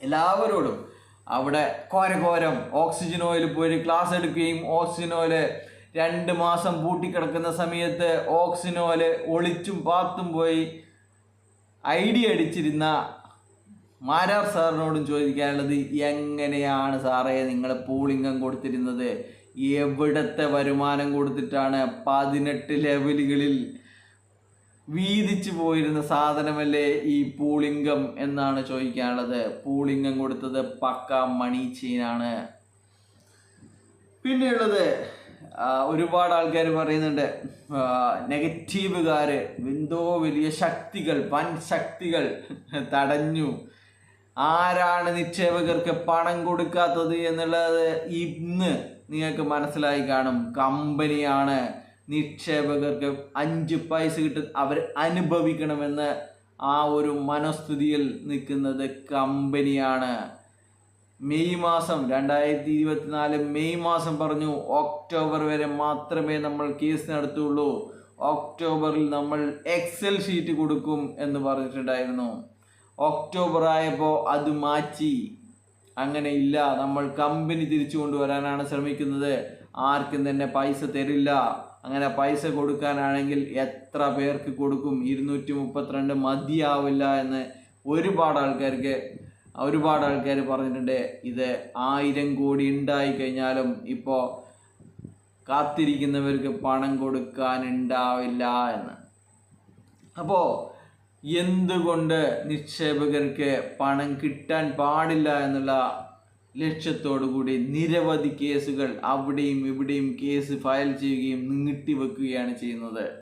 എല്ലാവരോടും അവിടെ ഘോരം oxygen oil പോയി ക്ലാസ് എടുക്കുകയും ഓക്സിജൻ ഓയിൽ 2 മാസം പൂട്ടിക്കിടക്കുന്ന സമയത്ത് ഓക്സിജൻ ഓയിൽ ഒളിച്ചും പാത്തും പോയി ഐഡിയ അടിച്ചിരുന്ന മാരാർ സാറിനോടും ചോദിക്കാനുള്ളത്, എങ്ങനെയാണ് സാറേ നിങ്ങൾ പൂളിംഗം കൊടുത്തിരുന്നത്? എവിടത്തെ വരുമാനം കൊടുത്തിട്ടാണ് 18 ലെവലുകളിൽ വീതിച്ചു പോയിരുന്ന സാധനമല്ലേ ഈ പൂളിംഗം എന്നാണ് ചോദിക്കാനുള്ളത്. പൂളിംഗം കൊടുത്തത് പക്ക മണി ചെയിനാണ്. പിന്നെയുള്ളത് ഒരുപാട് ആൾക്കാർ പറയുന്നുണ്ട്, നെഗറ്റീവുകാർ എന്തോ വലിയ ശക്തികൾ, വൻ ശക്തികൾ തടഞ്ഞു. ആരാണ് നിക്ഷേപകർക്ക് പണം കൊടുക്കാത്തത് എന്നുള്ളത് ഇന്ന് നിങ്ങൾക്ക് മനസ്സിലായി കാണും. കമ്പനിയാണ് നിക്ഷേപകർക്ക് 5 പൈസ കിട്ടും, അവർ അനുഭവിക്കണമെന്ന് ആ ഒരു മനസ്ഥിതിയിൽ നിൽക്കുന്നത് കമ്പനിയാണ്. മെയ് മാസം 2024 മെയ് മാസം പറഞ്ഞു ഒക്ടോബർ വരെ മാത്രമേ നമ്മൾ കേസ് നടത്തുള്ളൂ, ഒക്ടോബറിൽ നമ്മൾ എക്സൽ ഷീറ്റ് കൊടുക്കും എന്ന് പറഞ്ഞിട്ടുണ്ടായിരുന്നു. ഒക്ടോബർ ആയപ്പോൾ അത് മാറ്റി. അങ്ങനെ ഇല്ല, നമ്മൾ കമ്പനി തിരിച്ചു കൊണ്ടുവരാനാണ് ശ്രമിക്കുന്നത്, ആർക്കും തന്നെ പൈസ തരില്ല. അങ്ങനെ പൈസ കൊടുക്കാനാണെങ്കിൽ എത്ര പേർക്ക് കൊടുക്കും? 232 മതിയാവില്ല എന്ന് ഒരുപാട് ആൾക്കാർ പറഞ്ഞിട്ടുണ്ട്. ഇത് 1000 കോടി ഉണ്ടായി കഴിഞ്ഞാലും ഇപ്പോൾ കാത്തിരിക്കുന്നവർക്ക് പണം കൊടുക്കാനുണ്ടാവില്ല എന്ന്. അപ്പോൾ എന്തുകൊണ്ട് നിക്ഷേപകർക്ക് പണം കിട്ടാൻ പാടില്ല എന്നുള്ള ലക്ഷ്യത്തോടു കൂടി നിരവധി കേസുകൾ അവിടെയും ഇവിടെയും കേസ് ഫയൽ ചെയ്യുകയും നീട്ടിവെക്കുകയാണ് ചെയ്യുന്നത്.